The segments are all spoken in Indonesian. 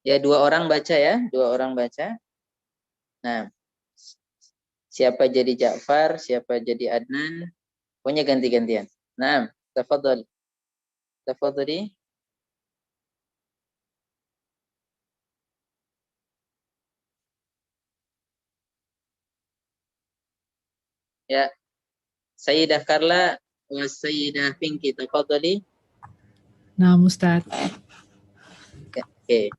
Ya, 2 orang baca ya, 2 orang baca. Nah, siapa jadi Ja'far, siapa jadi Adnan, pokoknya ganti-gantian. Nah, tafadhal. Tafadhali. Ya, Sayyidah Karla wa Sayyidah Pinky, tafadhali. Nah, Ustaz. Oke.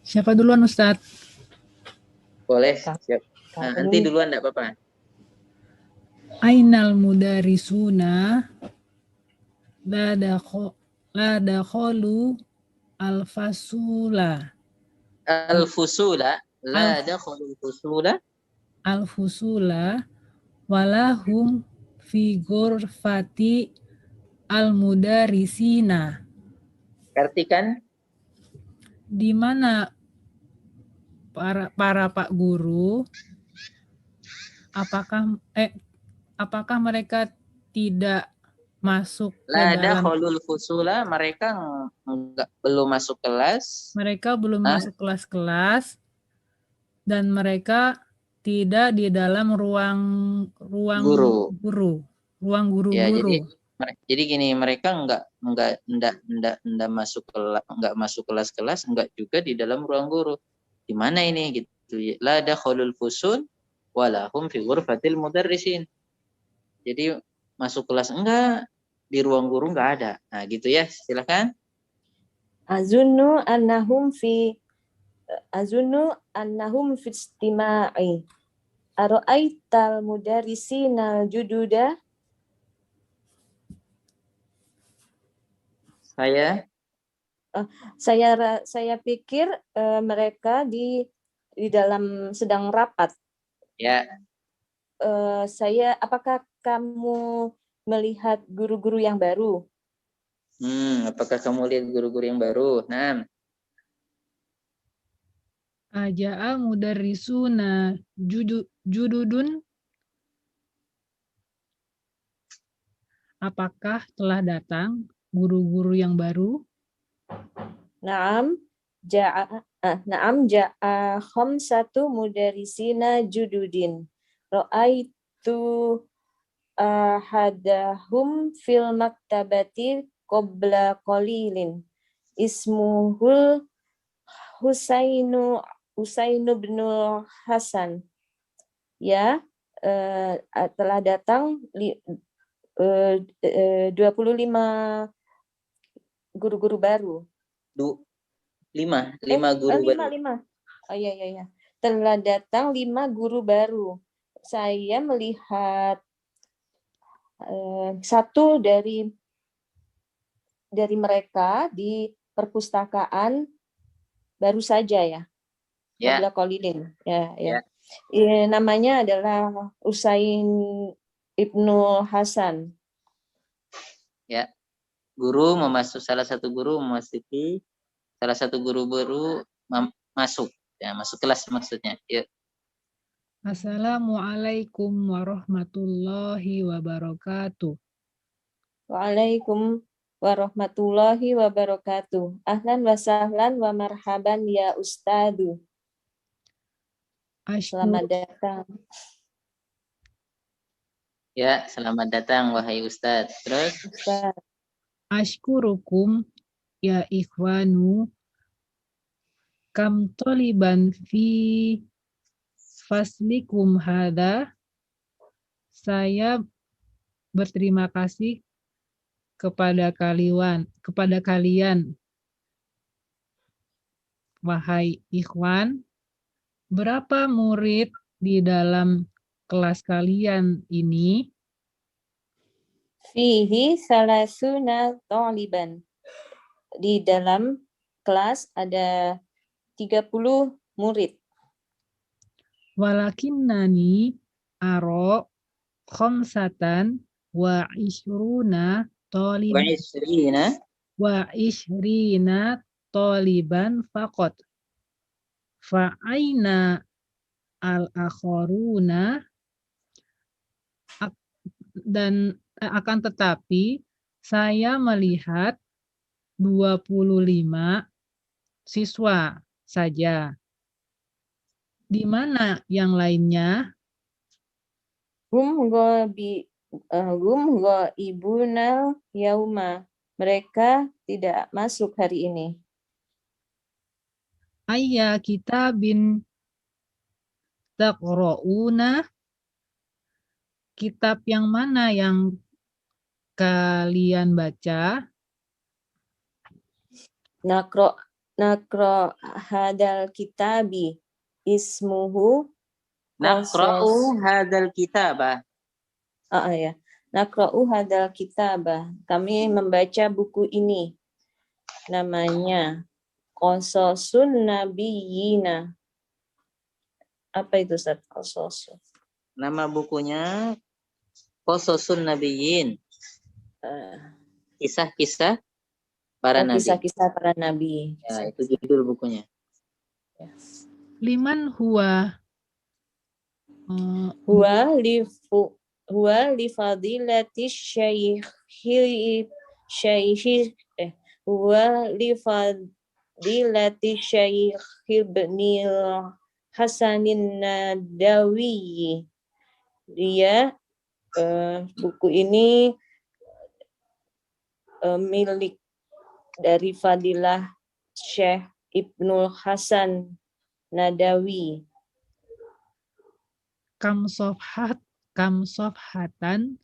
Siapa duluan, Ustaz? Boleh, siap. Nah, nanti duluan enggak apa-apa. Ainal mudarisuna la dakholu al-fasula. Al-fusula, la dakhulul fusula. Al-fusula walahum fi ghurfati al-mudarisina. Artikan. Di mana para Pak Guru, apakah mereka tidak masuk ke La dalam, dakhulul fusula, mereka belum masuk kelas. mereka belum masuk kelas-kelas, dan mereka tidak di dalam ruang Guru. ruang guru-guru. Ya, jadi gini, mereka enggak masuk kelas-kelas, enggak juga di dalam ruang guru. Di mana ini gitu? La dakhulul fusul walahum fi ghurfatil mudarrisin. Jadi masuk kelas enggak, di ruang guru enggak ada. Nah, gitu ya. Silakan. Azunnu annahum fi istima'i. Ara'aital mudarrisina jududa. Saya pikir mereka di dalam sedang rapat. Ya. Apakah kamu melihat guru-guru yang baru? Apakah kamu lihat guru-guru yang baru? Nah. Aja'a mudarrisuna jududun. Apakah telah datang guru-guru yang baru? Naam ja'a khamsatu mudarrisina jududin. Ra'aitu ahadahum fil maktabati qabla qalilin. Ismuhul Husainu bin Hasan. Ya, telah datang 25 guru-guru baru. 5 guru baru. Oh iya. Telah datang 5 guru baru. Saya melihat satu dari mereka di perpustakaan baru saja ya. Qabla qalilin. Ya. Namanya adalah Usain Ibnu Hasan. Ya. Salah satu guru memasuki, salah satu guru baru masuk. Ya, masuk kelas maksudnya. Ya. Assalamualaikum warahmatullahi wabarakatuh. Waalaikum warahmatullahi wabarakatuh. Ahlan wa sahlan wa marhaban ya Ustadu. Selamat datang. Ya, selamat datang wahai Ustadz. Terus? Ustaz. Ashkurukum ya ikhwanu kam toliban fi faslikum hada. Saya berterima kasih kepada kalian wahai ikhwan. Berapa murid di dalam kelas kalian ini? Fihi salasuna taliban. Di dalam kelas ada 30 murid. Walakinnani aro khamsatan wa ishruna taliban. Wa ishrina taliban faqat. Fa'aina al-akharuna, dan akan tetapi saya melihat 25 siswa saja. Di mana yang lainnya? Hum ghaibuna yauma. Mereka tidak masuk hari ini. Ayya kitabin taqra'una. Kitab yang mana yang kalian baca? Nakro hadal kitabi ismuhu Naqra'u hadzal kitabah. ya. Nakra'u hadal kitabah. Kami membaca buku ini. Namanya Qasasun Nabiyina. Apa itu Ustaz? Qasasun. Nama bukunya Qasasun Nabiyyin. Kisah-kisah para nabi. Kisah-kisah para nabi. Ya, itu judul bukunya. Liman huwa Huwa li fadilati syaihi huwa li fadilati syaihi ibnil Hasanin Nadawi. Dia buku ini milik dari Fadilah Syekh Ibnul Hasan Nadawi. kam sofhatan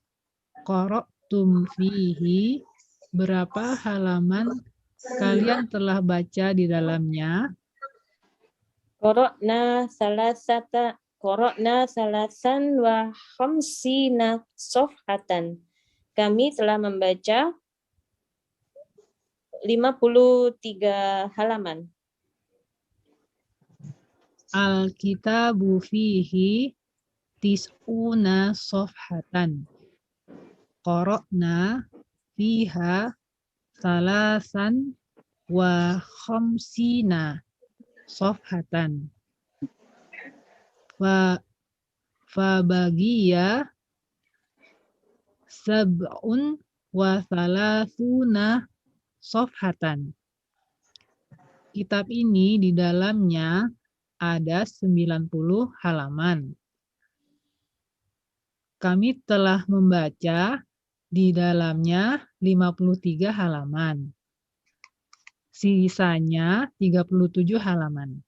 qara'tum fihi. Berapa halaman kalian telah baca di dalamnya? Qara'na salasan wa khamsina sofhatan. Kami telah membaca 53 halaman. Al-kitabu fihi tis'una sofhatan. Qara'na fiha salasan wa khamsina sofhatan. Fabagiya sab'un wa salasuna sofhatan. Kitab ini di dalamnya ada 90 halaman. Kami telah membaca di dalamnya 53 halaman. Sisanya 37 halaman.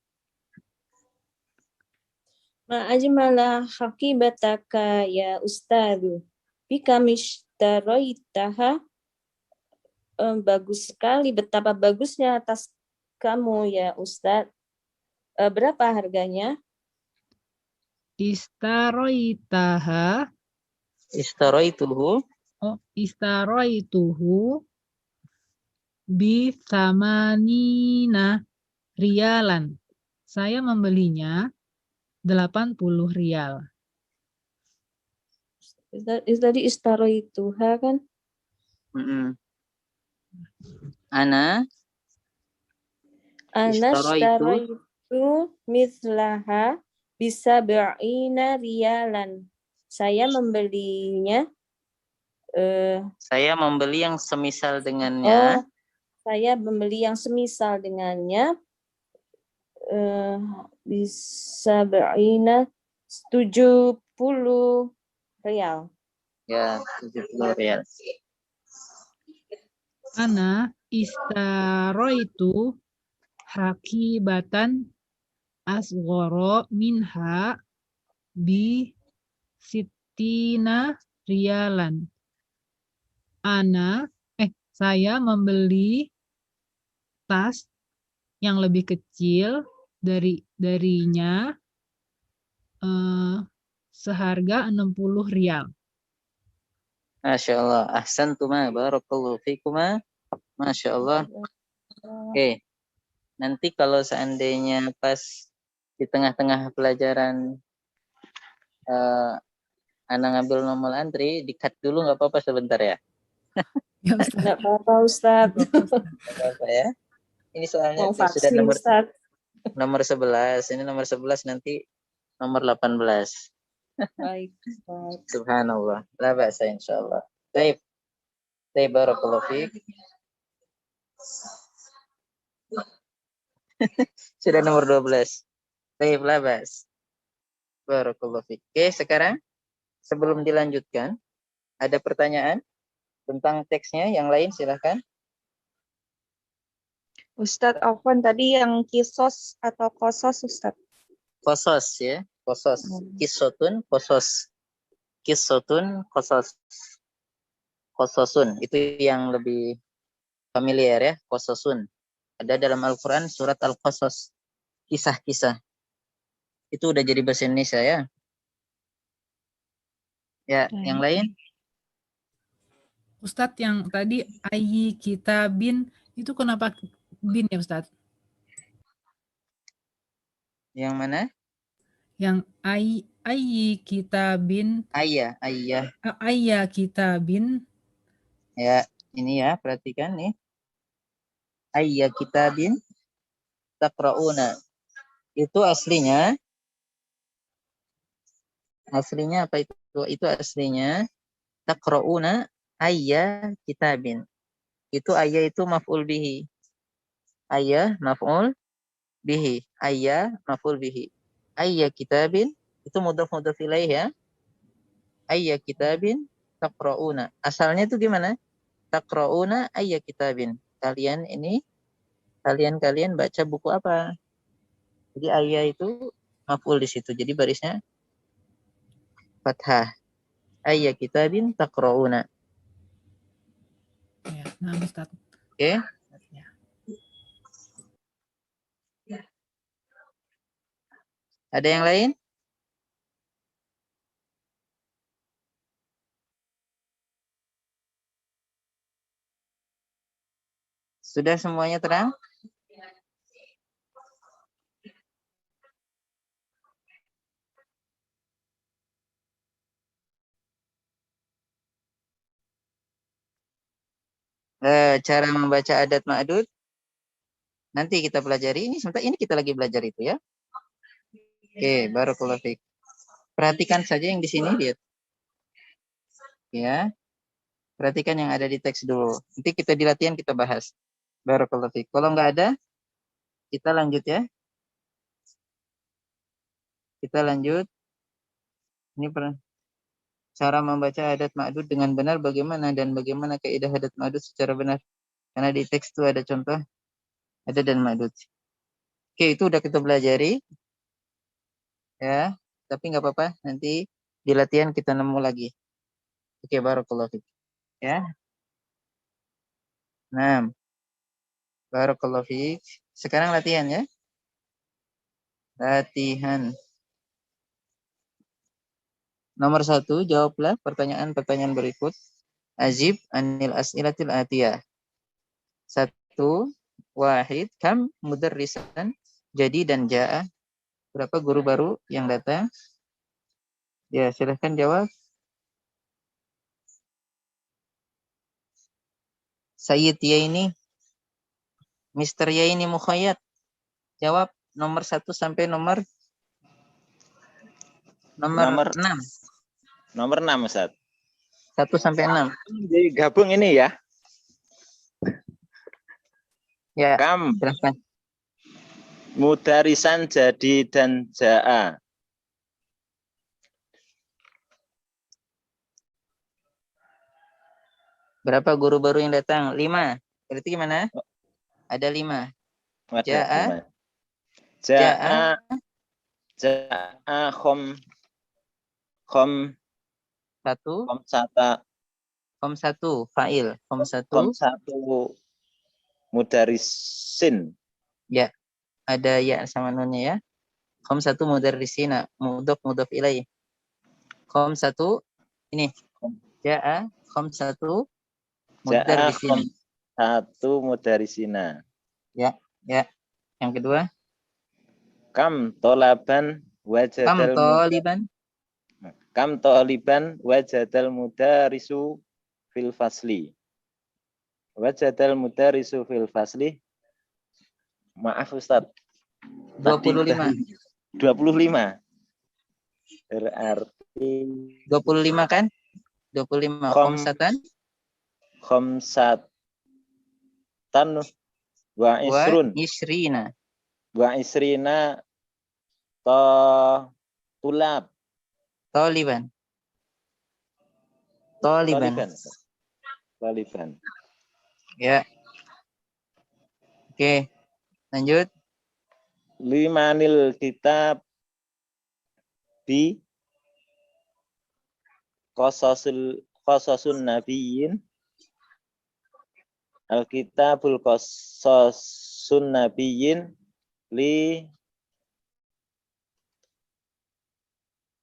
Ma'ajmala haqibataka ya ustadu. Bikamishtaraitaha. Bagus sekali, betapa bagusnya tas kamu ya Ustadz. Berapa harganya? Istaraituhu bi samanina rialan. Saya membelinya 80 rial. Tadi istaraituha kan? Ana Ishtaraitu mislaha bisa berina rialan. Saya membelinya. Saya membeli yang semisal dengannya. Saya membeli yang semisal dengannya. Bisa berina 70 rial. Ya, 70 rial. Ana istaraitu hakibatan asghara minha bi sittina rialan. Saya membeli tas yang lebih kecil darinya seharga 60 rial. Masya Allah. Ahsantuma. Barakallahu fikuma. Masya Allah. Oke. Nanti kalau seandainya pas di tengah-tengah pelajaran Ana ngambil nomor antri, di-cut dulu nggak apa-apa sebentar ya? Nggak apa-apa Ustadz. Nggak apa-apa ya. Ini soalnya Mau vaksin, sudah Ustadz. nomor 11. Ini nomor 11, nanti nomor 18. Baik. Subhanallah. La ba'sa insyaallah. Baik. Barakallahu fiik. Sudah nomor 12. Baik, labas. Barakallahu fiik. Oke, sekarang sebelum dilanjutkan, ada pertanyaan tentang teksnya yang lain, silahkan. Ustadz Afwan tadi yang kisos atau kosos Ustadz. Kosos ya, kosos. Kisotun, kosos. Kisotun, kosos. Kososun, itu yang lebih familiar ya, kososun. Ada dalam Al-Quran surat Al-Qasas, kisah-kisah. Itu udah jadi bahasa Indonesia ya. Ya, yang lain? Ustadz yang tadi ayyi kitabin itu kenapa bin ya Ustadz? Yang mana? Yang ayyi kitabin Ayah, ayah. ayya kitabin Ya, ini ya, perhatikan nih. Ayah kitabin taqra'una. Itu aslinya apa itu? Itu aslinya taqra'una ayah kitabin. Itu ayah itu maf'ul bihi. Ayah maf'ul bihi. Ayah maf'ul bihi. Ayah kitabin itu mudhaf ilaih ya. Ayah kitabin taqra'una. Asalnya itu gimana? Taqra'una ayah kitabin. Kalian baca buku apa? Jadi ayah itu maf'ul di situ. Jadi barisnya fathah. Ayah kitabin taqra'una. ya, nah Ustadz. Oke. Ya. Ada yang lain? Sudah semuanya terang? Cara membaca adat ma'dud nanti kita pelajari. Ini kita lagi belajar itu ya. Oke, barakallahu fiik. Perhatikan saja yang di sini, lihat. Ya. Perhatikan yang ada di teks dulu. Nanti kita di latihan kita bahas. Barakallahu fiik. Kalau nggak ada, kita lanjut ya. Kita lanjut. Ini cara membaca adat ma'dud dengan benar bagaimana dan bagaimana kaidah adat ma'dud secara benar. Karena di teks itu ada contoh adat dan ma'dud. Oke, itu udah kita pelajari. Ya, tapi nggak apa-apa. Nanti di latihan kita nemu lagi. Oke, barakallahu fiik. Ya. Nah, barakallahu fiik. Sekarang latihan ya. Latihan. Nomor 1, jawablah pertanyaan-pertanyaan berikut. Ajib anil as'ilatil atiyah. 1, wahid, kam mudarrisan jadi dan ja'a. Berapa guru baru yang datang? Ya, silahkan jawab. Sayyid Yaini, Mr. Yaini Mukhayyad. Jawab nomor 1 sampai nomor 6. Nomor 6, Ustaz. 1 sampai 6. Jadi gabung ini ya. Ya, Kam silahkan. mudarisan jadi dan ja'a. Berapa guru baru yang datang? 5. Berarti gimana? Ada 5. Ja'a. Ja'a khom 1 fa'il. khom 1 mudarisin. Ya, ada ya sama nunnya ya. Khom 1 mudarrisina, mudhaf ilaih. Khom 1 ini. Ja'a khom 1 mudarrisina. Ja'a khom 1 mudarisina. Ya. Yang kedua, Kam tolaban wajadal mudarisu fil fasli. Wajadal mudarisu fil fasli. Maaf Ustaz. 25. 25. Berarti 25 kan? 25 khomsatan. khomsat sab'atan wa isrun isrina. wa isrina tulab. Taliban. Taliban. Taliban. Ya. Oke. Lanjut. Limanil kitab bi qasasun nabiyyin. Alkitabul qasasun nabiyyin li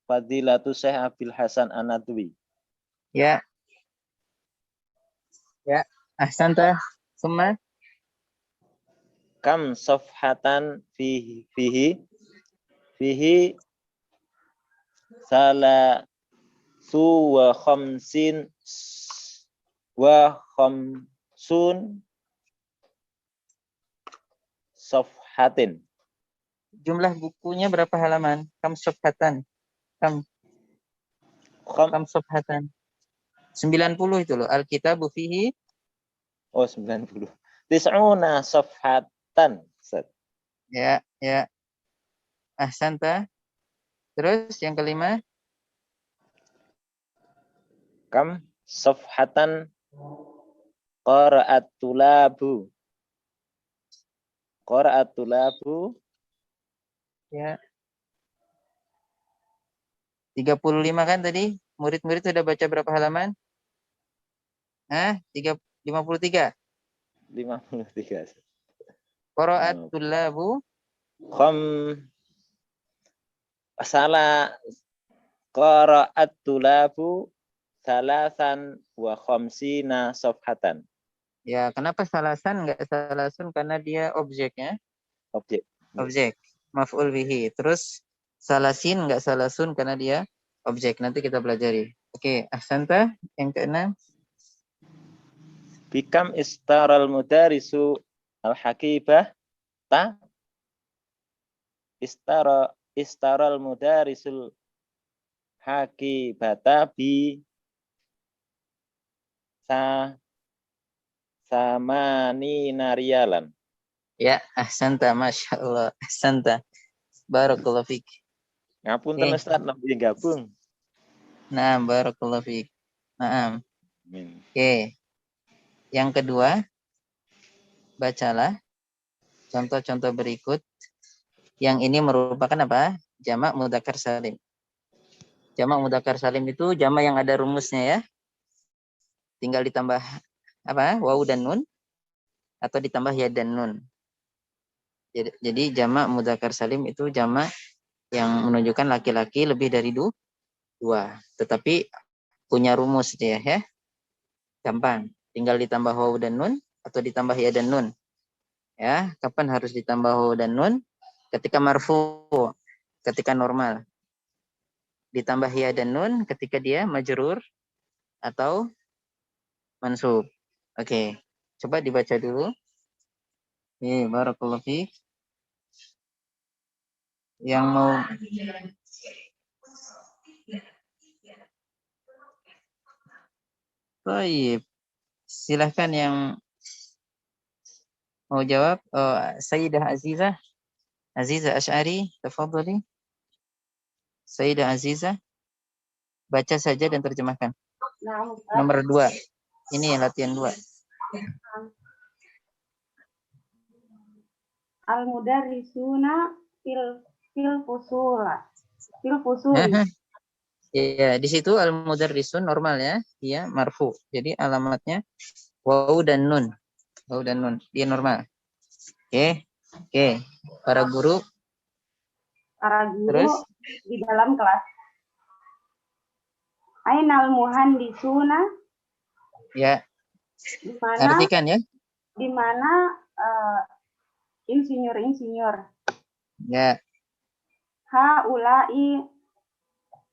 Fadilatu Syekh Abil Hasan An-Nadwi. Ya. Ya. Ahsanta. Summa. Kam safhatan fihi salasu wa khamsun safhatin. Jumlah bukunya berapa halaman? Kam safhatan. Kam safhatan. 90 itu loh. Al-kitabu fihi. Oh, 90. Tis'una safhatan. Ya, ya. Ahsanta. Terus yang kelima. Kam safhatan qara'at tulabu. Ya. 35 kan tadi? Murid-murid sudah baca berapa halaman? 53. 53. Qara'at tullabu. Qara'at tulabu salasan wa khamsina safhatan. Ya, kenapa salasan enggak salasun? Karena dia objeknya. Objek. Maf'ul bihi. Terus salasin enggak salasun karena dia objek. Nanti kita pelajari. Oke, ahsanta. Yang keenam. Bikam istaral mudarisu al-hakibah ta istaral mudarisul hakibata bi samani narialan. Ya, ahsanta, masya Allah, ahsanta, barakallahu fiik. Ngapunten Ustaz, nabi gabung. Nah, barakallahu fiik. Nah, oke. Yang kedua, bacalah contoh-contoh berikut. Yang ini merupakan apa? Jamak mudzakkar salim. Jamak mudzakkar salim itu jamak yang ada rumusnya ya. Tinggal ditambah apa? Waw dan nun atau ditambah ya dan nun. Jadi jamak mudzakkar salim itu jamak yang menunjukkan laki-laki lebih dari dua. Tetapi punya rumus dia ya. Gampang. Tinggal ditambah waw dan nun atau ditambah ya dan nun. Ya, kapan harus ditambah waw dan nun? Ketika marfu, ketika normal. Ditambah ya dan nun ketika dia majrur atau mansub. Oke. Coba dibaca dulu. Barakallahu fiik. Yang mau Baik. Silahkan yang mau jawab. Sayyidah Azizah Asy'ari, tafadhali. Sayyidah Azizah, baca saja dan terjemahkan. Nomor 2. Ini latihan 2. Al-mudarrisuna fil fusul. Ya, di situ al-mudarrisun normal ya, dia marfu. Jadi alamatnya waw dan nun. Waw dan nun, dia normal. Oke. Para guru terus di dalam kelas. Ainal muhandisuna? Ya. Di mana? Artikan ya. Di mana insinyur-insinyur? Ya. Haula'i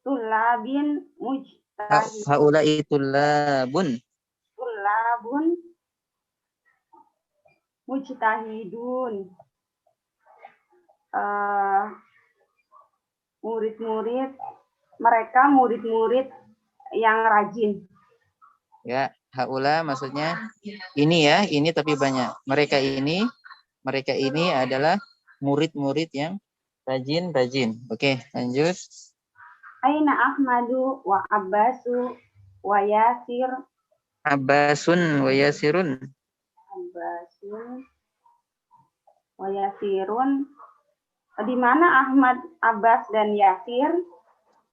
tulabin mujtahid. Haula'i tulabun Mujtahidun. Murid-murid yang rajin. Ya, Haula maksudnya ini ya, ini tapi banyak. Mereka ini adalah murid-murid yang rajin. Oke, lanjut. Aina Ahmadu wa Abbasu wa Yasir. Abbasun wa Yasirun. Abbasun wa Yasirun. Di mana Ahmad, Abbas, dan Yasir?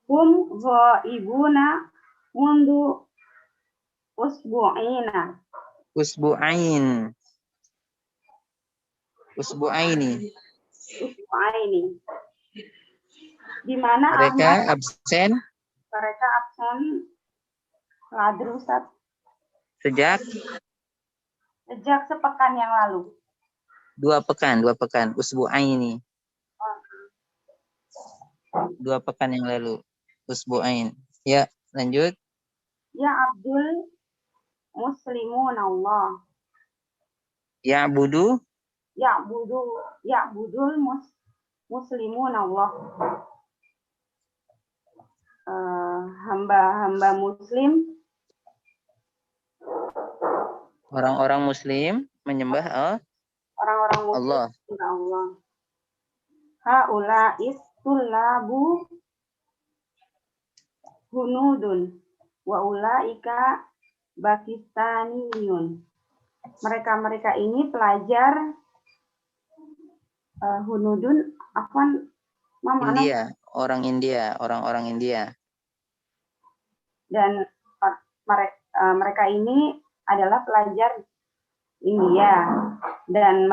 Hum ghaibuna mundu usbu'ina. Usbu'aini. Usbu'aini. Di mana Mereka Ahmad, absen mereka absen ladru Ustaz, sejak sejak sepekan yang lalu. 2 pekan. Usbu'aini. 2 pekan yang lalu. Usbu'ain. Ya, lanjut. Ya Abdul muslimun Allah. Ya'budu Ya'budul muslimun Allah. Hamba-hamba muslim, orang-orang muslim menyembah orang-orang muslim Allah. kepada Allah. Haula'is tullabu hunudun wa ulaika bakistaniyun. Mereka ini pelajar hunudun, afwan, India, orang-orang India. Dan mereka ini adalah pelajar India dan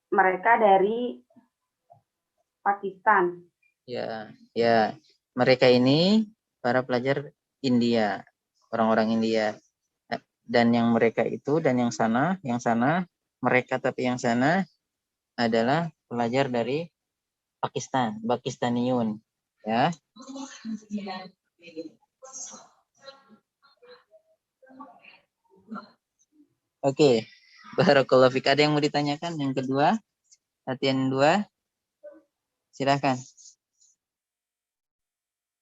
mereka dari Pakistan. Ya. Mereka ini para pelajar India, orang-orang India. Dan yang mereka itu dan yang sana, mereka tapi yang sana adalah pelajar dari Pakistan, Pakistaniyun, ya. Oke. Barakallahu fiik. Ada yang mau ditanyakan? Yang kedua, latihan 2. Silakan.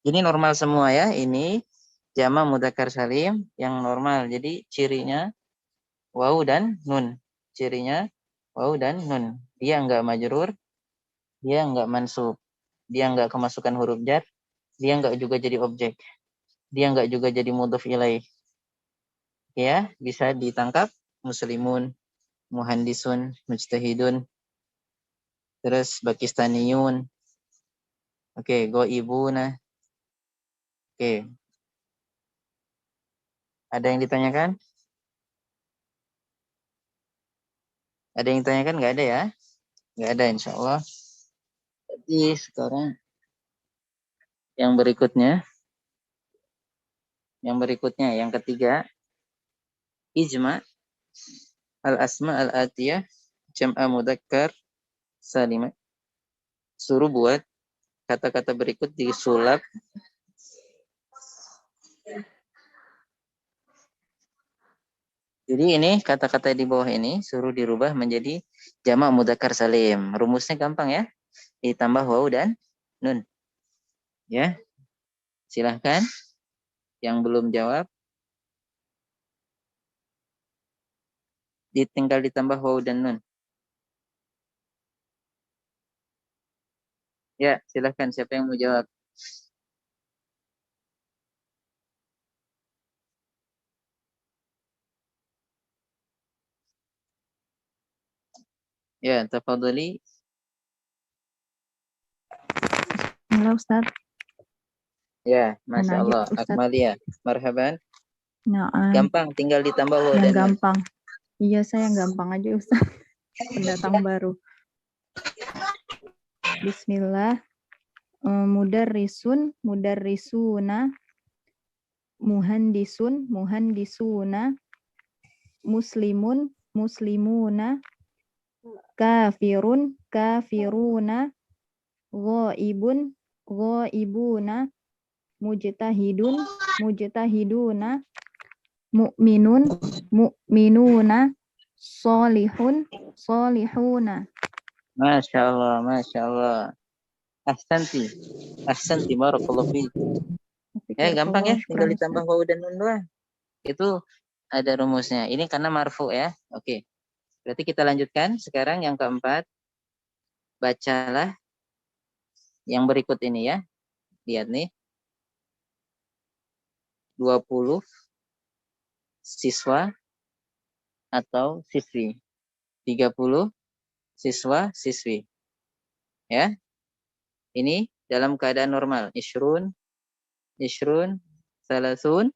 Ini normal semua ya. Ini jama' mudzakkar salim yang normal. Jadi cirinya waw dan nun. Dia enggak majrur, dia enggak mansub, dia enggak kemasukan huruf jar, dia enggak juga jadi objek, dia enggak juga jadi mudhof ilaih. Ya, bisa ditangkap muslimun, muhandisun, mujtahidun, terus pakistaniyun. Oke, ghaibuna. Oke. Ada yang ditanyakan? Ada yang ditanyakan? Nggak ada ya? Nggak ada, insya Allah. Jadi sekarang yang berikutnya, yang ketiga, ijma al-asma al-atiyah jam'a mudzakkar salimah. Suruh buat kata-kata berikut disulap Jadi ini kata-kata di bawah ini suruh dirubah menjadi jamak mudzakkar salim. Rumusnya gampang ya. Ditambah waw dan nun. Ya. Silahkan yang belum jawab. Tinggal ditambah waw dan nun. Ya, silahkan siapa yang mau jawab. Ya, tafadhali. Halo Ustaz. Ya, Masya Allah. Ustaz. Akmalia. Marhaban. Nah, Gampang, tinggal ditambah waw yang dan nun. gampang. Iya, saya yang gampang aja Ustaz. Pendatang baru. Bismillah. Mudarrisun, mudarrisuna, muhandisun, muhandisuna, muslimun, muslimuna, kafirun, kafiruna, ghaibun, ghaibuna, mujtahidun, mujtahiduna, mu'minun, mu'minuna, solihun, solihuna. Masya Allah, Masya Allah. Ahsanti, barakallahu fiik. Ya, gampang ya, tinggal ditambah waw dan nun doang. Itu ada rumusnya. Ini karena marfu ya. Oke. Berarti kita lanjutkan sekarang yang keempat. Bacalah yang berikut ini ya. Lihat nih. 20 siswa atau siswi. 30 siswa siswi. Ya. Ini dalam keadaan normal. Ishrun, salasun.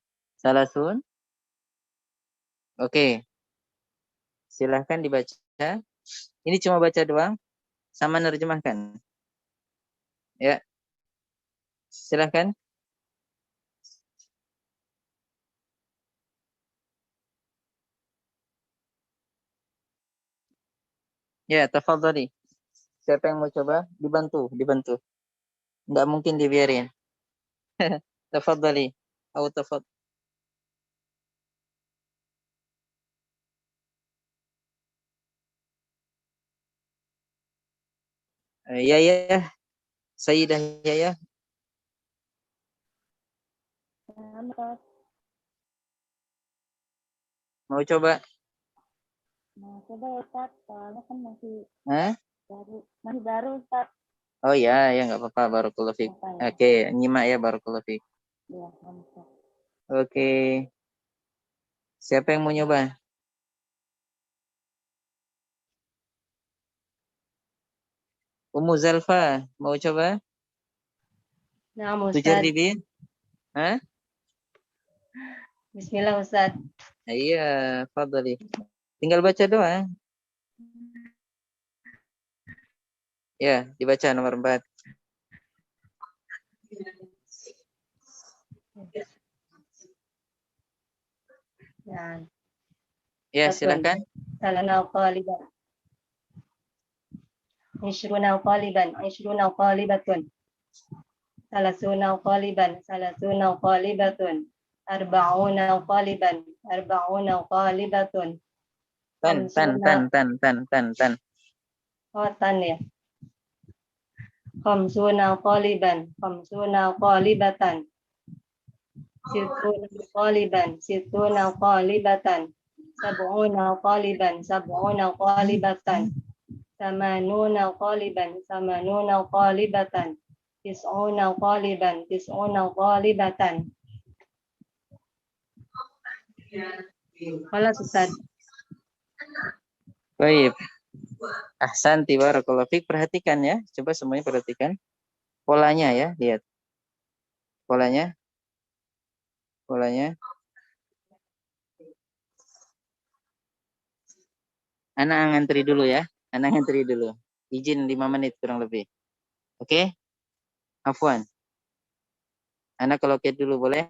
Oke. Silahkan dibaca. Ini cuma baca doang. Sama nerjemahkan. Ya. Silahkan. Ya, tafadhali. Siapa yang mau coba? Dibantu. Enggak mungkin dibiarin. Tafadhali. Tafadhali. Ya. Sayyidah ya. Mau coba? Nah, coba ya Ustaz, soalnya kan masih Hah? baru Ustaz. Oh ya, nggak apa-apa. Barakallahu fiik. Oke, nyimak ya, barakallahu fiik. Ya, Ustaz. Oke. Siapa yang mau nyoba? Ummu Zalfa, mau coba? Nah, Ustaz. Tujarribin? Hah? Bismillah Ustaz. Iya, fadhali. Tinggal baca doang. Ya, dibaca nomor 4. Nah, Ya, silakan. salana qaliban. Ishruna qalibatun. Salasuna qalibatun. Arba'una qalibatun. Tan. Oh, tan ya. Khamsuna qalibatan. Situna qalibatan. Sab'una qalibatan. Samanuna qalibatan. Tis'una qalibatan. Wala Ustaz. Baik. Ahsanti barakallahu fiik. Perhatikan ya. Coba semuanya perhatikan. Polanya ya, lihat. Polanya. Anak ngantri dulu ya. Izin 5 menit kurang lebih. Oke? Afwan. Anak kalau dulu boleh?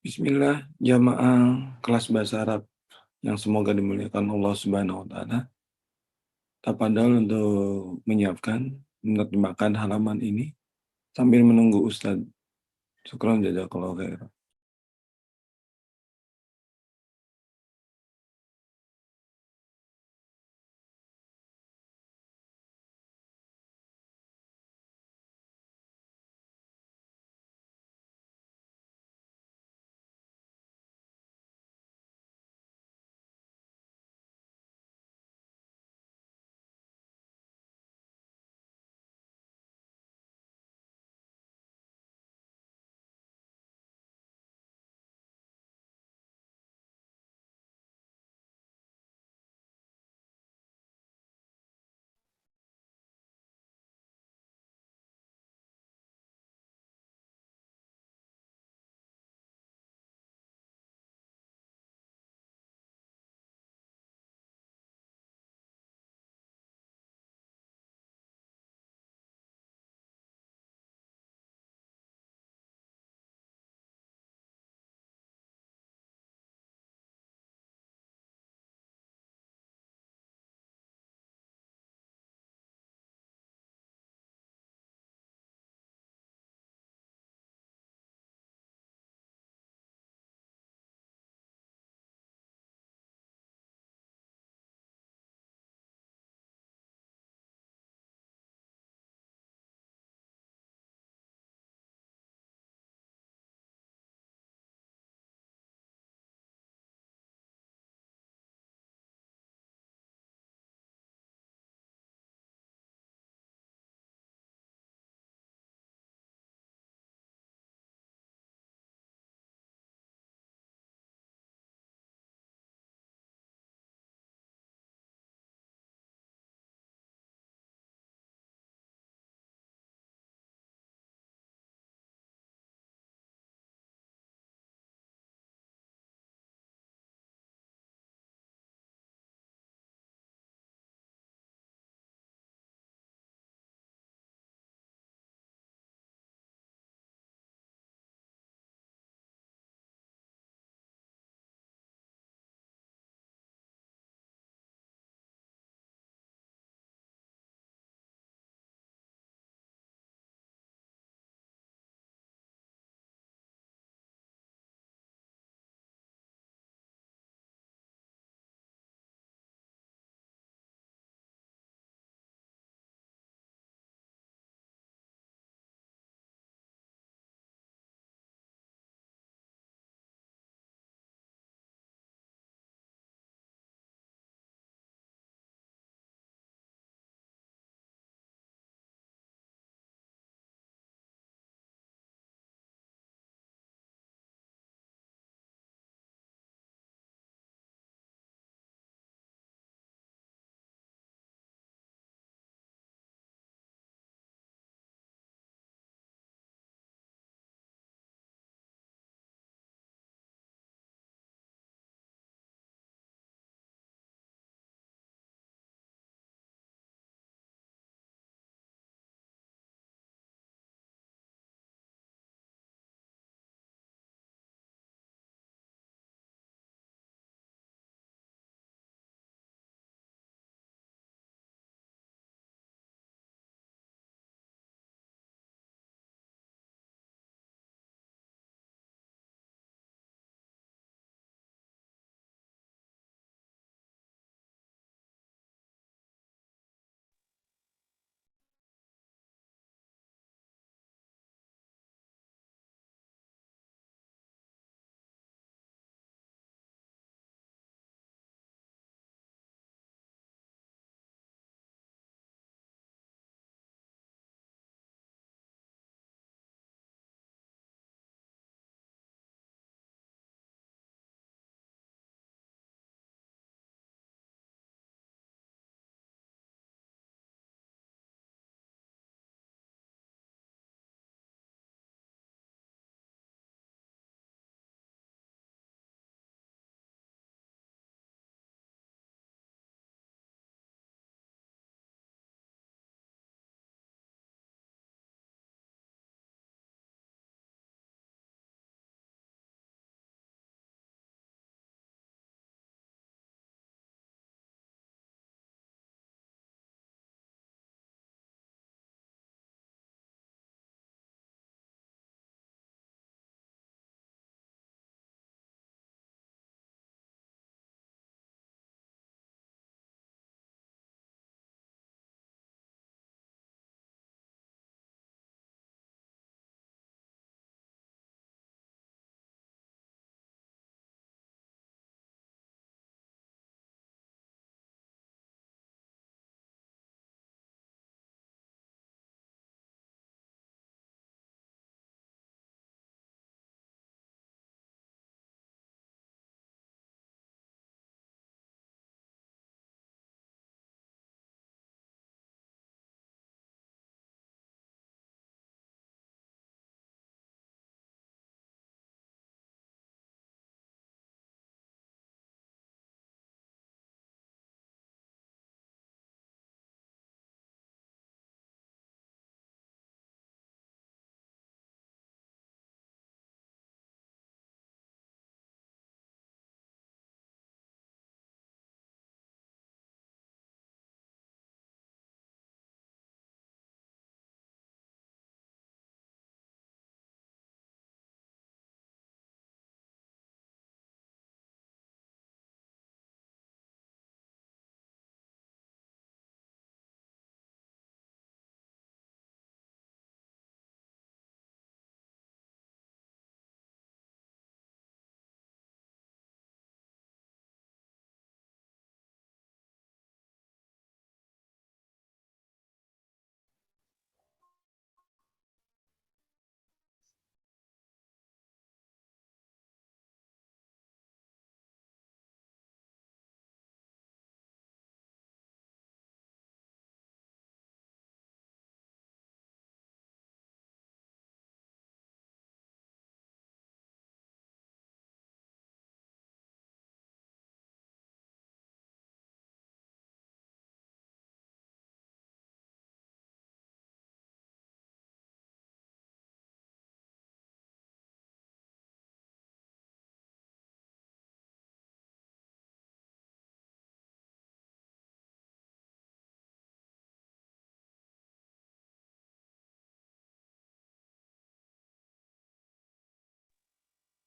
Bismillah, jamaah kelas bahasa Arab yang semoga dimuliakan Allah Subhanahu wa taala. Tafadhol untuk menyiapkan, menerjemahkan halaman ini sambil menunggu Ustadz. Syukran jazakallahu khairan.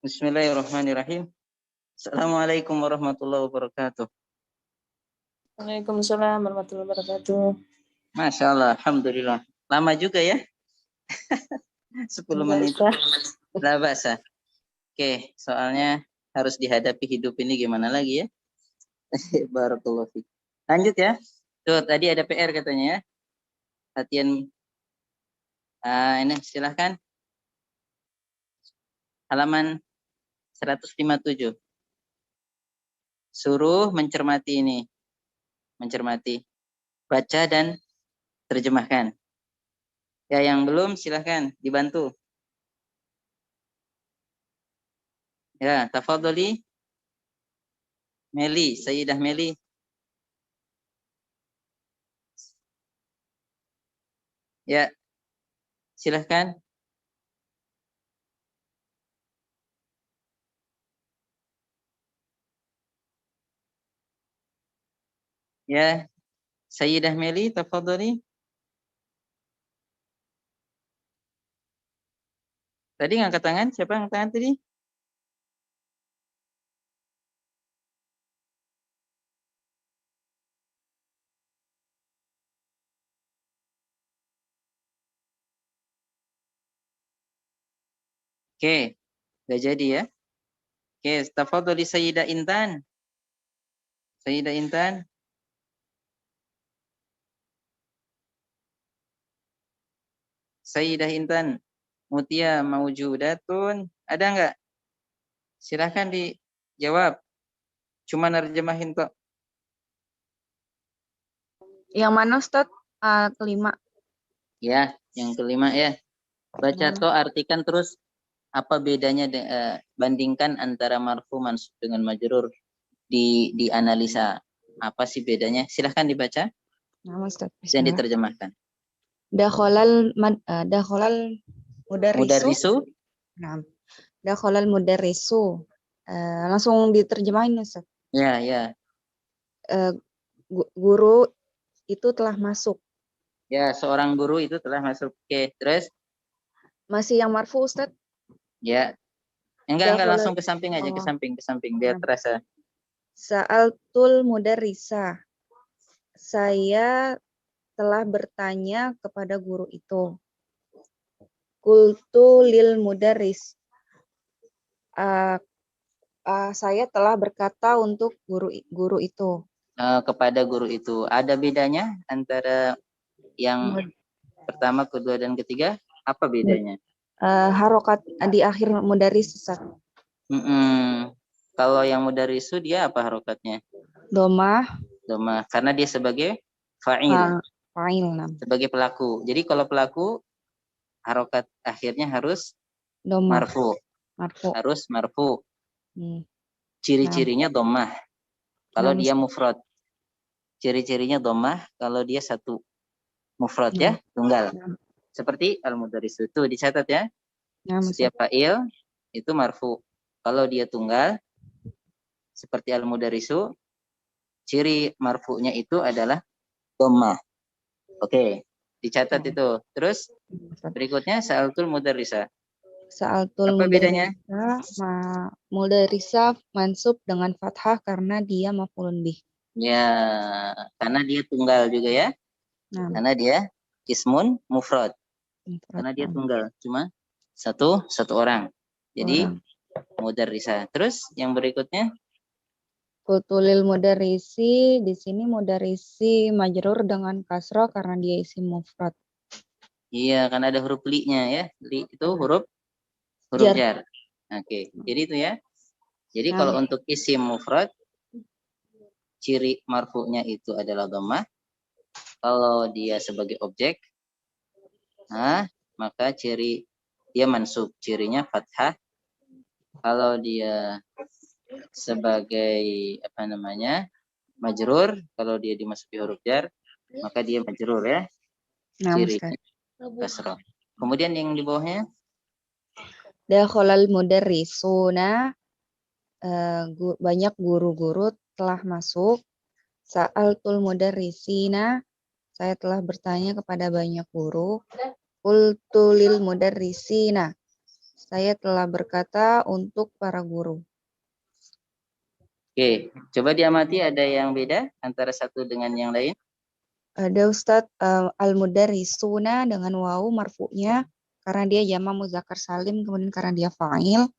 Bismillahirrahmanirrahim. Assalamualaikum warahmatullahi wabarakatuh. Waalaikumsalam warahmatullahi wabarakatuh. Masya Allah, alhamdulillah. Lama juga ya? 10 menit. Lah bahasa. Oke, soalnya harus dihadapi hidup ini gimana lagi ya? Barakallahu fiik. Lanjut ya. Tuh, tadi ada PR katanya ya. Latihan. Ini silahkan. Halaman 157. Suruh mencermati ini. Mencermati. Baca dan terjemahkan. Ya, yang belum silahkan dibantu. Ya, tafadholi. Meli, Sayyidah Meli. Ya, silahkan. Ya, Sayyidah Meli, tafadholi. Tadi ngangkat tangan, siapa yang angkat tangan tadi? Oke, udah jadi ya. Oke, tafadholi Sayyidah Intan. Sayyidah Intan. Sayyidah Intan. Mutia maujudatun. Ada nggak? Silahkan dijawab. Cuma nerjemahin kok. Yang mana Ustaz? Kelima. Ya, yang kelima ya. Baca to, artikan terus apa bedanya bandingkan antara marfu mansub dengan majrur, dianalisa apa sih bedanya. Silahkan dibaca Nah, Ustaz. dan diterjemahkan. Dakhalal mudarrisu. Mudarrisu. Nah, dakhalal mudarrisu. Langsung diterjemahin Ustaz. Ya, ya. Guru itu telah masuk. Ya, seorang guru itu telah masuk. Oke, terus? Masih yang marfu Ustaz? Ya. Enggak, langsung ke samping aja, ke samping biar terasa. Sa'altul mudarrisa. Saya telah bertanya kepada guru itu. Qultu lil mudarris. Saya telah berkata untuk guru itu. Kepada guru itu. Ada bedanya antara yang pertama, kedua, dan ketiga? Apa bedanya? Harokat di akhir mudarris Ustaz. Kalau yang mudarrisu dia apa harokatnya? Domah. Karena dia sebagai fa'il. Fa'il. Sebagai pelaku. Jadi kalau pelaku harokat akhirnya harus marfu. Harus marfu. Ciri-cirinya domah. Kalau dia mufrad. Ciri-cirinya domah kalau dia satu. Mufrad ya, tunggal. Seperti al-mudarrisu itu dicatat ya. Setiap fa'il itu marfu. Kalau dia tunggal seperti al-mudarrisu, ciri marfu'nya itu adalah dhammah. Oke, dicatat itu. Terus berikutnya sa'altul mudarrisa. Sa'altul apa bedanya? Mudarrisa mansub dengan fathah karena dia maf'ulun bih. Ya, karena dia tunggal juga ya. Karena dia ismun mufrad. Karena dia tunggal, cuma satu orang. Jadi mudarrisa. Terus yang berikutnya? Qultulil mudarrisi, di sini mudarrisi majrur dengan kasroh karena dia isim mufrad. Iya, karena ada huruf li-nya ya. Li itu huruf jar. Oke, jadi itu ya. Jadi kalau untuk isim mufrad, ciri marfu'nya itu adalah dhammah. Kalau dia sebagai objek, maka ciri dia mansub, cirinya fathah. Kalau dia sebagai majrur, kalau dia dimasuki huruf jar, maka dia majrur ya. Cirinya kasrah. Kemudian yang di bawahnya? Dakhalal mudarrisuna, banyak guru-guru telah masuk. Sa'altul mudarrisina, saya telah bertanya kepada banyak guru. Qultu lil mudarrisina, Saya telah berkata untuk para guru. Oke, coba diamati ada yang beda antara satu dengan yang lain. Ada Ustadz al-mudarrisuna dengan wawu marfu'nya karena dia jamak muzakkar salim, kemudian karena dia fa'il.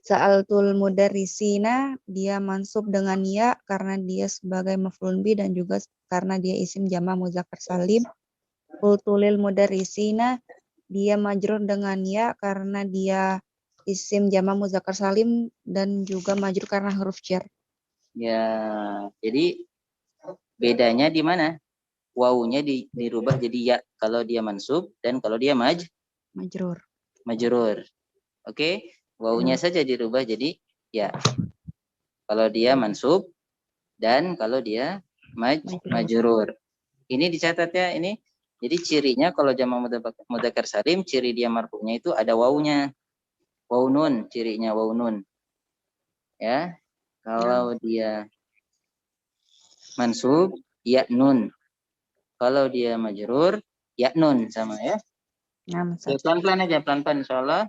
Sa'altul mudarrisina dia mansub dengan ya karena dia sebagai maf'ulun bi dan juga karena dia isim jamak muzakkar salim. Qultulil mudarrisina dia majrur dengan ya karena dia isim jamak muzakkar salim dan juga majrur karena huruf jar. Ya, jadi bedanya di mana? Wawunya dirubah jadi ya kalau dia mansub dan kalau dia Majrur. majrur. Oke, wawunya saja dirubah jadi ya. Kalau dia mansub dan kalau dia majrur. Ini dicatat ya ini. Jadi cirinya kalau jamak mudzakkar salim, ciri dia marfu'nya itu ada wawunya. Wawu nun, cirinya wawu nun. Ya. Kalau dia mansub, ya nun. Kalau dia majrur, ya nun sama ya. Nah, Ya, pelan-pelan aja, pelan-pelan insyaallah.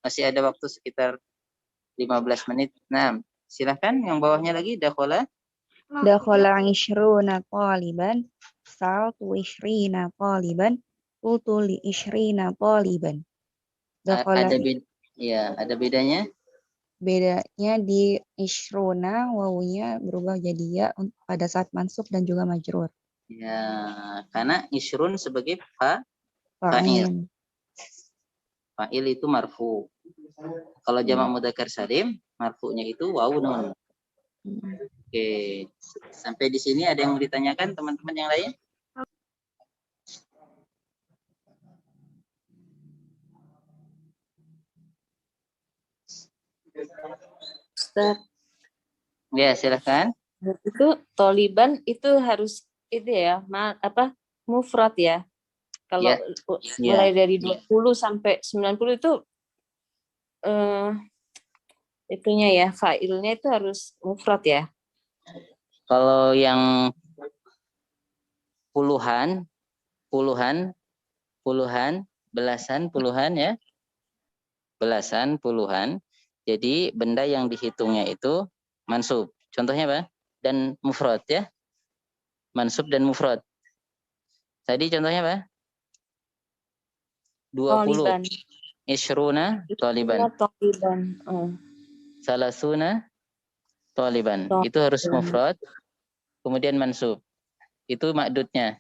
Masih ada waktu sekitar 15 menit. Nah, silahkan yang bawahnya lagi dakhala. Dakhala 'ishruna taliban, sa'altu 'ishrina taliban, qultu li 'ishrina taliban. Dakhala Ada bedanya. bedanya di 'ishruna wawunya berubah jadi ya pada saat mansub dan juga majrur. Ya, karena isrun sebagai fa'il. Fa'il. Fa'il itu marfu. Kalau jamak mudzakkar salim, marfu'nya itu wawu nun. Oke. Sampai di sini ada yang mau ditanyakan teman-teman yang lain? Ustaz, Ya, silahkan. itu Taliban itu harus itu ya, mufrad ya. Kalau Ya. mulai dari 20 sampai 90 itu itunya ya, fa'ilnya itu harus mufrad ya. Kalau yang puluhan, belasan, puluhan ya. Belasan, puluhan. Jadi benda yang dihitungnya itu mansub. Contohnya apa? Dan mufrad ya. Mansub dan mufrad. Tadi contohnya apa? 20. Taliban. Ishruna taliban. Salasuna taliban. Itu harus mufrad. Kemudian mansub. Itu makdudnya.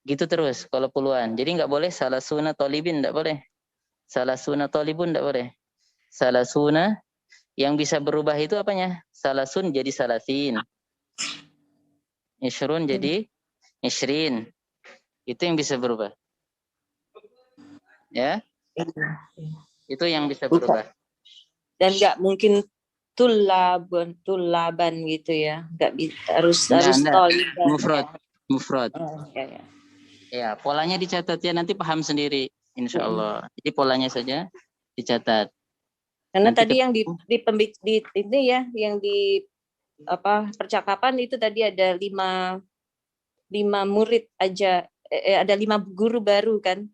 Gitu terus kalau puluhan. Jadi nggak boleh salasuna talibin, nggak boleh. Salasuna talibun, nggak boleh. Salasuna yang bisa berubah itu apanya? Salasun jadi salasin. Ishrun jadi ishrin. Itu yang bisa berubah. Ya. Itu yang bisa berubah. Dan nggak mungkin tulaban gitu ya. Nggak harus Taliban. Taliban. Mufrad. Ya. Ya, polanya dicatat ya, nanti paham sendiri insya Allah. Jadi polanya saja dicatat. Karena Nanti tadi yang di ini ya, yang di percakapan itu tadi ada 5 murid aja, ada 5 guru baru kan.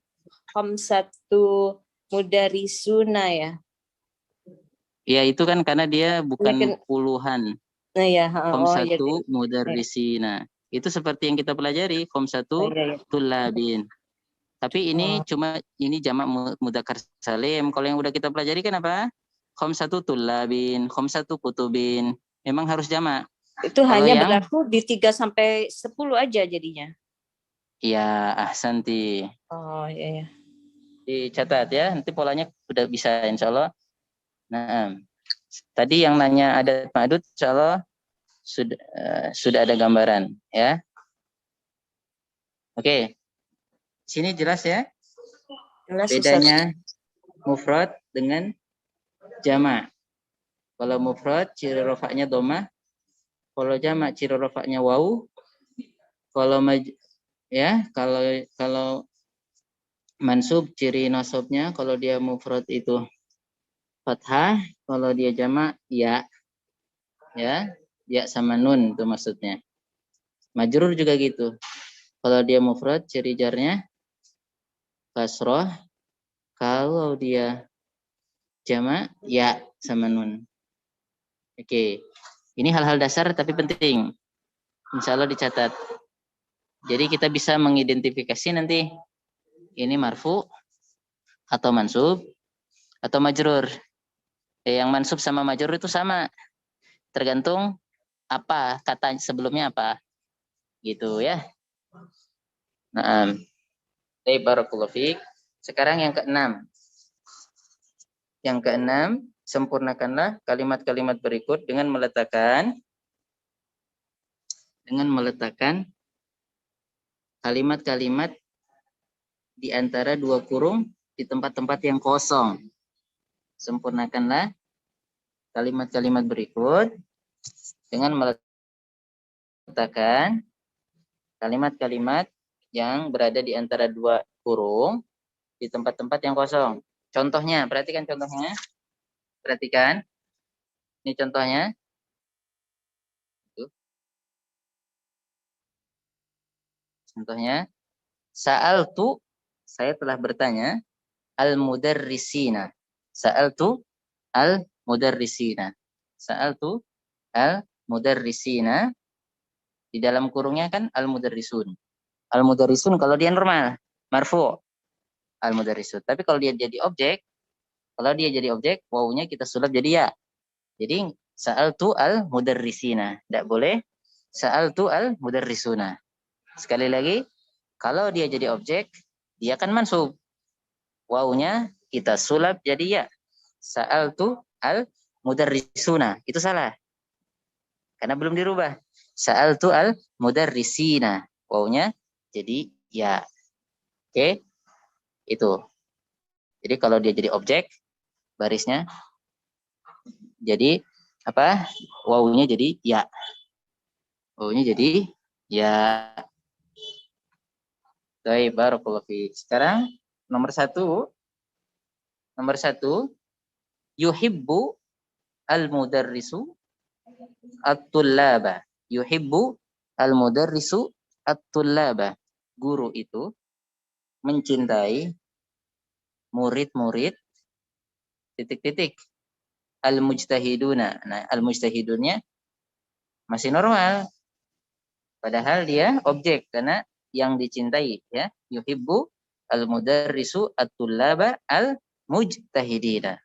Satu mudarisuna ya. Ya itu kan karena dia bukan puluhan. Nah ya, satu mudarrisina. Itu seperti yang kita pelajari, satu tulabin. Tapi ini cuma ini jamak mudzakkar salim. Kalau yang udah kita pelajari kan apa? Satu tulabin, satu kutubin. Memang harus jamak. Itu hanya berlaku di 3 sampai 10 aja jadinya. Iya, ahsanti. Oh iya. Dicatat ya, nanti polanya udah bisa insya Allah. Nah, tadi yang nanya adat ma'dud insya Allah sudah ada gambaran ya. Oke. Sini jelas ya. Jelas, bedanya mufrad dengan jamak. Kalau mufrad ciri rafa'nya dhammah, kalau jamak ciri rafa'nya wawu. Kalau kalau mansub ciri nasabnya kalau dia mufrad itu fathah, kalau dia jamak ya. Ya sama nun itu maksudnya. Majrur juga gitu. Kalau dia mufrad ciri jarnya kasroh, Kalau dia jamak, ya sama nun. Oke. Ini hal-hal dasar tapi penting. Insya Allah dicatat. Jadi kita bisa mengidentifikasi nanti ini marfu atau mansub atau majrur. Yang mansub sama majrur itu sama. Tergantung apa kata sebelumnya apa. Gitu ya. Nah, barakallahu fiik. Sekarang yang keenam. Yang keenam, sempurnakanlah kalimat-kalimat berikut dengan meletakkan kalimat-kalimat di antara dua kurung di tempat-tempat yang kosong. Sempurnakanlah kalimat-kalimat berikut dengan meletakkan kalimat-kalimat yang berada di antara dua kurung di tempat-tempat yang kosong. Contohnya, perhatikan contohnya. Perhatikan. Ini contohnya. Contohnya, sa'altu, saya telah bertanya, al-mudarrisina. Sa'altu al-mudarrisina. Sa'altu al-mudarrisina. Di dalam kurungnya kan al-mudarrisun. Al-mudarrisun kalau dia normal, marfu. Al-mudarrisun. Tapi kalau dia jadi objek, wawunya kita sulap jadi ya. Jadi, sa'altu al-mudarrisina. Tidak boleh, sa'altu al-mudarrisuna. Sekali lagi, kalau dia jadi objek, dia kan mansub. Wawunya kita sulap jadi ya. Sa'altu al-mudarrisuna. Itu salah. Karena belum dirubah. Sa'altu al-mudarrisina. Wawunya jadi ya. Oke. Itu. Jadi kalau dia jadi objek, barisnya jadi apa? Wawunya jadi ya. Wawunya jadi ya. Baik, barakallahu fiik. Sekarang nomor satu, yuhibbu al-mudarrisu at-tullaba. Yuhibbu al-mudarrisu at-tullaba. Guru itu mencintai murid-murid titik-titik. Al-mujtahiduna. Nah, al-mujtahidunnya masih normal. Padahal dia objek karena yang dicintai ya. Yuhibbu al-mudarrisu at-tullaba al-mujtahidina.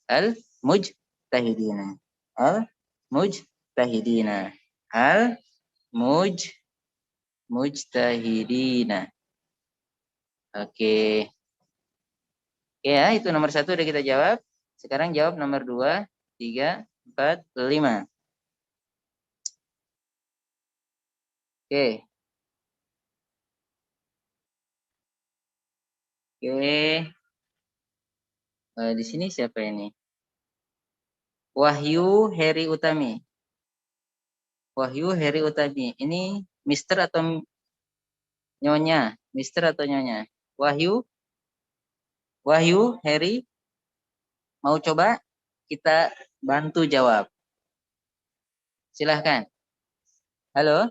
Al-mujtahidina. Al-mujtahidina. Al-mujtahidina. Oke. Oke ya, itu nomor satu udah kita jawab. Sekarang jawab nomor 2, 3, 4, 5. Oke. Oke. Di sini siapa ini? Wahyu Heri Utami. Wahyu Heri Utami. Ini Mister atau Nyonya? Mister atau Nyonya? Wahyu Heri. Mau coba kita bantu jawab. Silahkan. Halo?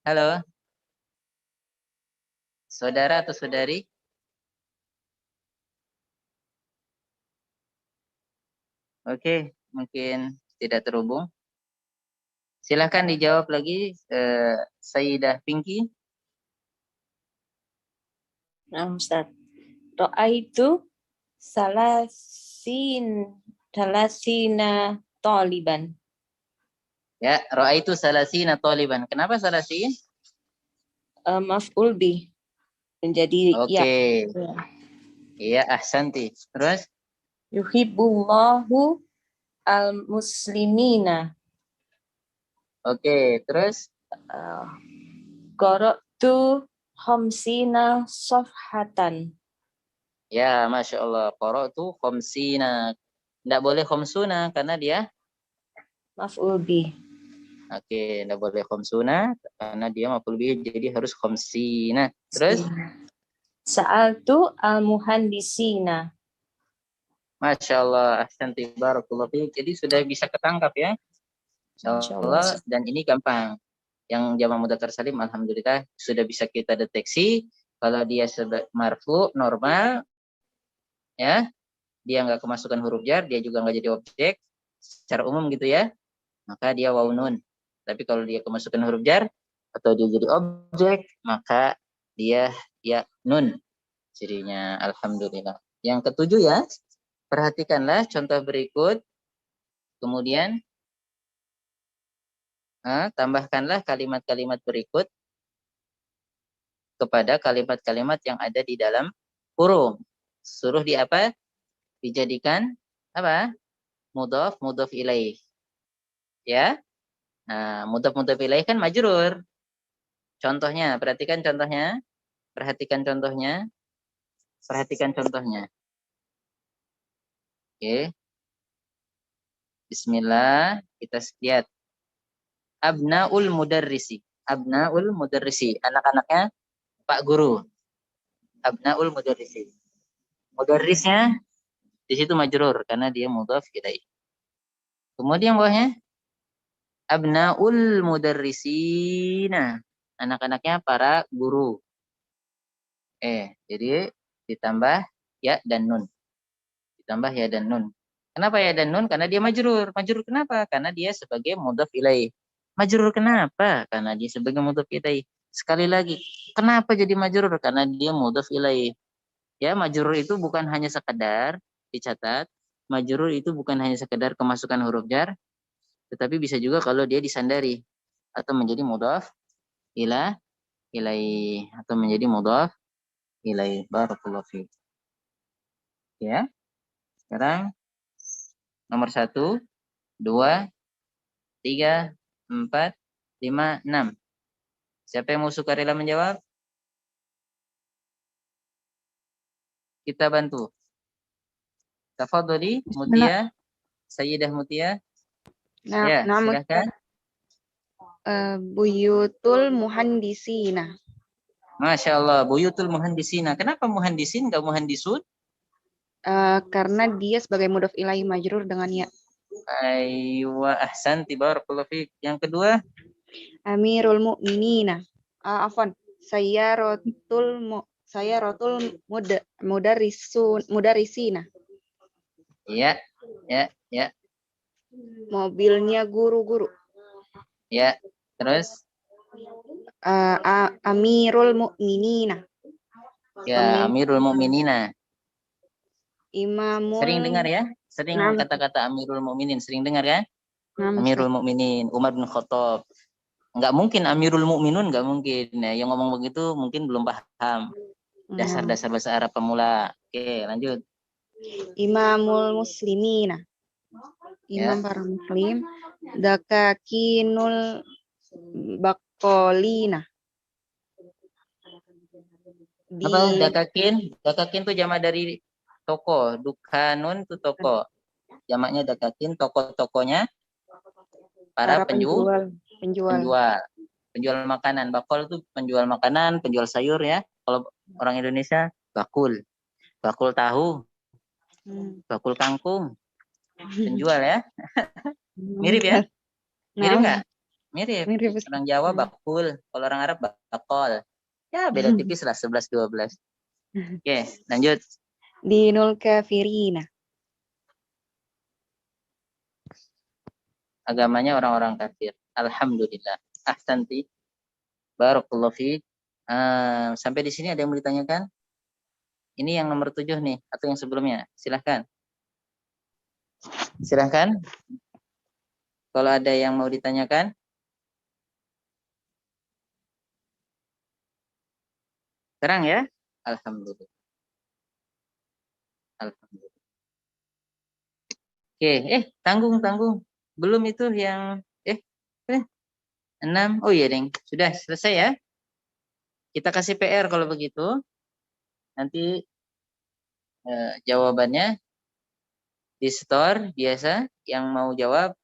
Halo? Saudara atau saudari? Oke, mungkin tidak terhubung. Silahkan dijawab lagi, Sayyidah Pinky. Nah, Ustaz. Ra'aitu salasina taliban. Ya, ra'aitu salasina taliban. Kenapa salasin? Maf'ul bih. Menjadi Oke. ya. Iya, ahsanti. Terus? Yuhibbullahu al-muslimina. Oke, terus? Qara'tu khamsina safhatan. Ya, Masya Allah. Qara'tu khamsina. Tidak boleh khamsuna karena dia Maf'ul bih. oke, tidak boleh khamsuna karena dia maf'ul bih, jadi harus khamsina. Terus? Sa'altu al-muhandisina. Masya Allah, ahsanti barakallahu fiik. Jadi sudah bisa ketangkap ya. Insya Allah, dan ini gampang. Yang jamak mudzakkar salim alhamdulillah sudah bisa kita deteksi Kalau dia marfu normal, ya, dia nggak kemasukan huruf jar, dia juga nggak jadi objek secara umum gitu ya, maka dia waw nun. Tapi kalau dia kemasukan huruf jar atau dia jadi objek, maka dia ya nun cirinya. Alhamdulillah. Yang ketujuh ya, perhatikanlah contoh berikut. Kemudian tambahkanlah kalimat-kalimat berikut kepada kalimat-kalimat yang ada di dalam kurung. Suruh di apa? Dijadikan apa? Mudhaf, mudhaf ilaih. Ya. Nah, mudhaf ilaih kan majrur. Contohnya, perhatikan contohnya. Perhatikan contohnya. Perhatikan contohnya. Oke. Bismillah, kita lihat. Abnaul mudarrisi. Abnaul mudarrisi. Anak-anaknya Pak Guru. Abnaul mudarrisi. Mudarrisnya di situ majrur karena dia mudhaf ilaih. Kemudian bawahnya abnaul mudarrisina. Anak-anaknya para guru. Jadi ditambah ya dan nun. Ditambah ya dan nun. Kenapa ya dan nun? Karena dia majrur. Majrur kenapa? Karena dia sebagai mudhaf ilaih. Majrur kenapa? Karena dia sebagai mudhaf ilaih. Sekali lagi, kenapa jadi majrur? Karena dia mudhaf ilaih. Ya, majrur itu bukan hanya sekedar dicatat. Majrur itu bukan hanya sekedar kemasukan huruf jar, tetapi bisa juga kalau dia disandari atau menjadi mudhaf ilaih atau menjadi mudhaf ilaih. Barakallahu fiik. Ya. Sekarang nomor 1, 2, 3, 4, 5, 6. Siapa yang mau sukarela menjawab? Kita bantu. Tafadholi Mutia, Sayyidah Mutia. Ya, silakan. Buyutul muhandisina. Masya Allah, buyutul muhandisina. Kenapa muhandisin nggak muhandisun? Karena dia sebagai mudhaf ilaih majrur dengan ya. Aywa ahsanti barakallahu fiik. Yang kedua, Amirul mu'minina. Afwan, sayyaratul mudarrisina. ya. Mobilnya guru-guru. Ya, terus Amirul mu'minina. ya Amirul Mukminina. Imamul. Sering dengar ya? Sering kata-kata Amirul Mukminin, sering dengar ya? Amirul Mukminin, Umar bin Khattab. Enggak mungkin Amirul Mukminun, enggak mungkin. Ya, yang ngomong begitu mungkin belum paham dasar-dasar bahasa Arab pemula. Oke, lanjut. Imamul muslimina. Imam para muslim. Dakakinul bakolina. Apa dakakin? Dakakin itu jamak dari toko. Dukanun itu toko. Jamaknya dakakin, toko-tokonya para penjual makanan. Bakol itu penjual makanan, penjual sayur ya. Kalau orang Indonesia bakul tahu, bakul kangkung, penjual ya. Mirip ya? Mirip nggak? Mirip. Orang Jawa bakul, kalau orang Arab bakol. Ya beda tipis lah, 11-12. Oke, lanjut. Dinul kafirina. Agamanya orang-orang kafir. Alhamdulillah. Ahsanti. Barakallahu fiik. Sampai di sini ada yang mau ditanyakan? Ini yang nomor 7 nih, atau yang sebelumnya? Silahkan. Silahkan. Kalau ada yang mau ditanyakan. Terang ya? Alhamdulillah. Alhamdulillah. Oke, tanggung. Belum itu yang 6. Oh iya, Deng. Sudah selesai ya? Kita kasih PR kalau begitu. Nanti jawabannya di store biasa. Yang mau jawab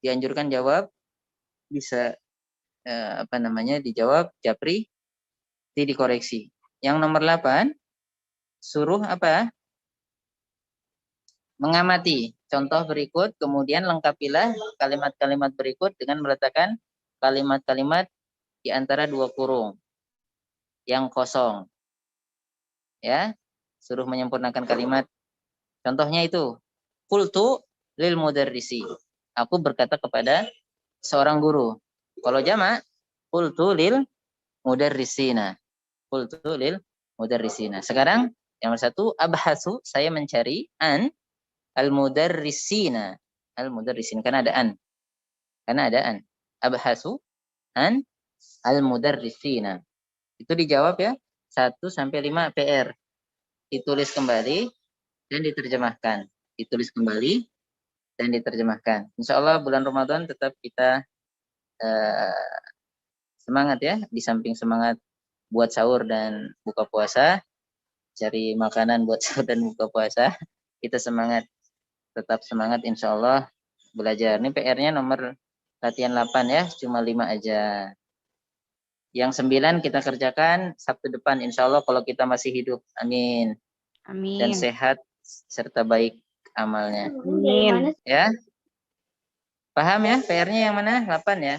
dianjurkan jawab, bisa dijawab japri, dikoreksi. Yang nomor 8 suruh apa? Mengamati contoh berikut, kemudian lengkapilah kalimat-kalimat berikut dengan meletakkan kalimat-kalimat di antara dua kurung. yang kosong. Ya, suruh menyempurnakan kalimat. Contohnya itu, qultu lil mudarrisi. Aku berkata kepada seorang guru. Kalau jamak, qultu lil mudarrisina. Qultu lil mudarrisina. Sekarang yang satu, abhasu, saya mencari an al-mudarrisina. Al-mudarrisin, karena ada an. Karena ada an. Abhasu an al-mudarrisina. Itu dijawab ya. 1 sampai 5 PR. Ditulis kembali dan diterjemahkan. Ditulis kembali dan diterjemahkan. Insya Allah bulan Ramadan tetap kita semangat ya. Di samping semangat buat sahur dan buka puasa, cari makanan buat sahur dan buka puasa, kita semangat, tetap semangat insya Allah belajar. Ini PR-nya nomor latihan 8 ya, cuma 5 aja. Yang 9 kita kerjakan Sabtu depan insya Allah kalau kita masih hidup. Amin. Amin. Dan sehat serta baik amalnya. Amin. Ya. Paham ya? PR-nya yang mana? 8 ya.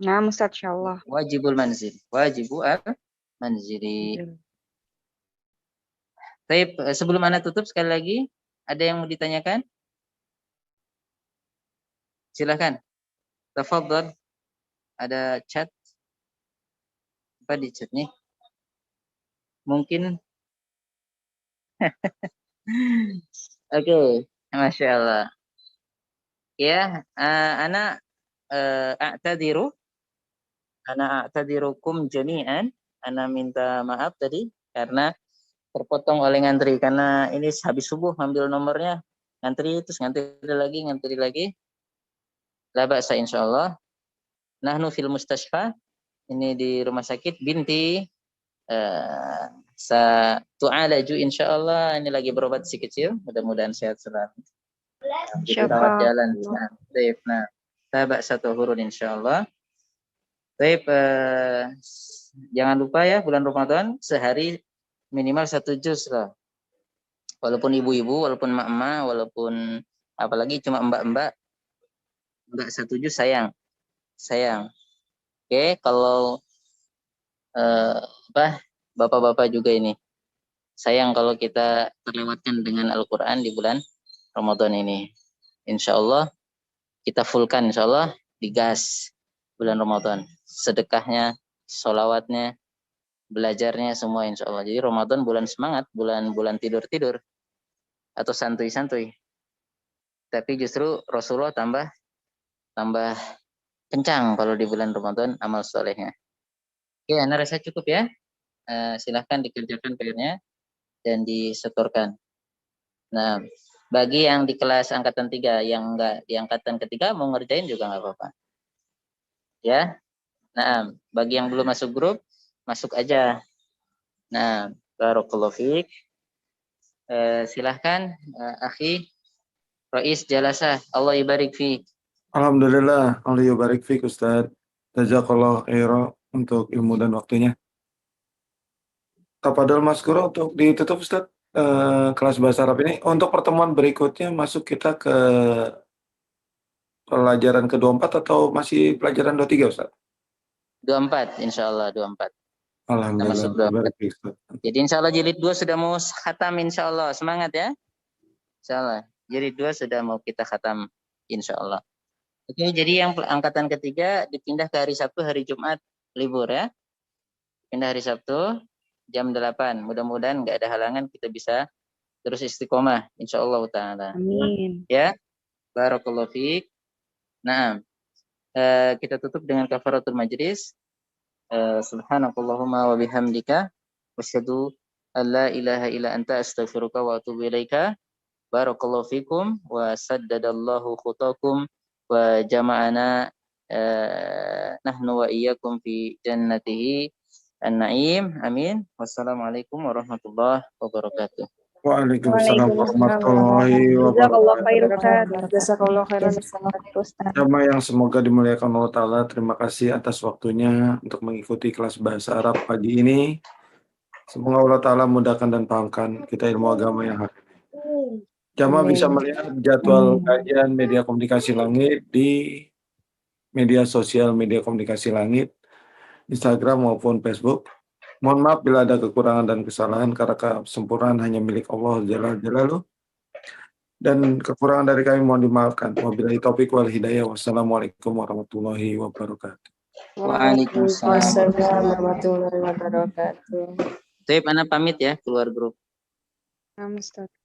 Nah, Ustaz, insyaallah. Wajibul manzil. Wajibul manzili. Baik, sebelum Anda tutup sekali lagi, ada yang mau ditanyakan? Silakan. Tafadhol. Ada chat. Apa di chat nih? Mungkin. Oke, Masya Allah. Ya, ana a'tadirukum jami'an. Ana minta maaf tadi karena terpotong oleh ngantri karena ini habis subuh ngambil nomornya, ngantri terus ngantri lagi. La ba'sa insyaallah. Nahnu fil mustashfa. Ini di rumah sakit binti tu'alaju insyaallah, ini lagi berobat si kecil, mudah-mudahan sehat selalu. Rawat jalan. Nah, tabak satu hurun insyaallah. Baik, jangan lupa ya bulan Ramadan sehari minimal 1 juz lah. Walaupun ibu-ibu, walaupun mak-mak, walaupun apalagi cuma mbak-mbak, enggak 1 juz sayang. Oke, kalau bapak-bapak juga ini sayang kalau kita terlewatkan dengan Al-Quran di bulan Ramadan ini. Insya Allah kita fullkan, insya Allah digas bulan Ramadan. Sedekahnya, sholawatnya, belajarnya semua insya Allah. Jadi Ramadan bulan semangat, bulan tidur-tidur atau santuy-santuy. Tapi justru Rasulullah tambah kencang kalau di bulan Ramadan amal solehnya. Oke, Anda rasa cukup ya? Silahkan dikerjakan PR-nya dan disetorkan. Nah, bagi yang di kelas angkatan 3 yang enggak di angkatan ketiga mau ngerjain juga nggak apa-apa. Ya. Nah, bagi yang belum masuk grup, masuk aja. Nah, barakallahu fiik. Silahkan akhi Rais Jalasah, Allah ibarik fiik. Alhamdulillah, Allah yubarik fiik Ustaz. Jazakallahu khairan untuk ilmu dan waktunya. Tafadhol Mas Guru untuk ditutup Ustaz kelas bahasa Arab ini. Untuk pertemuan berikutnya masuk kita ke pelajaran ke-24 atau masih pelajaran 23 Ustaz? 24 insyaallah 24. Alhamdulillah. Jadi insyaallah jilid 2 sudah mau khatam insyaallah. Semangat ya. Insyaallah jilid 2 sudah mau kita khatam insyaallah. Oke, jadi yang angkatan ketiga dipindah ke hari Sabtu, hari Jumat libur ya. Pindah hari Sabtu jam 8. Mudah-mudahan nggak ada halangan, kita bisa terus istiqomah insyaallah taala. Amin. Ya. Barakallahu fiik. Nah, kita tutup dengan kafaratul majlis. Subhanakallahumma wa bihamdika wasyhadu an la ilaha illa anta astaghfiruka wa atubu ilaika. Barakallahu fikum wa saddadallahu khutakum wa jama'ana nahnu wa iyyakum fi jannatihi an-na'im. Amin. Wassalamualaikum warahmatullahi wabarakatuh. Waalaikumsalam warahmatullahi wabarakatuh. Jazakallahu khairan. Jamaah yang semoga dimuliakan Allah Ta'ala, terima kasih atas waktunya untuk mengikuti kelas bahasa Arab pagi ini. Semoga Allah Ta'ala mudahkan dan pahamkan kita ilmu agama yang hakiki. Jamaah bisa melihat jadwal kajian media komunikasi langit di media sosial media komunikasi langit, Instagram maupun Facebook. Mohon maaf bila ada kekurangan dan kesalahan karena kesempurnaan hanya milik Allah Jalla Jalaluh. Dan kekurangan dari kami mohon dimaafkan. Wabillahi taufiq wal hidayah. Wassalamualaikum warahmatullahi wabarakatuh. Waalaikumsalam. warahmatullahi wabarakatuh. Taip, Ana pamit ya keluar grup. Ustaz.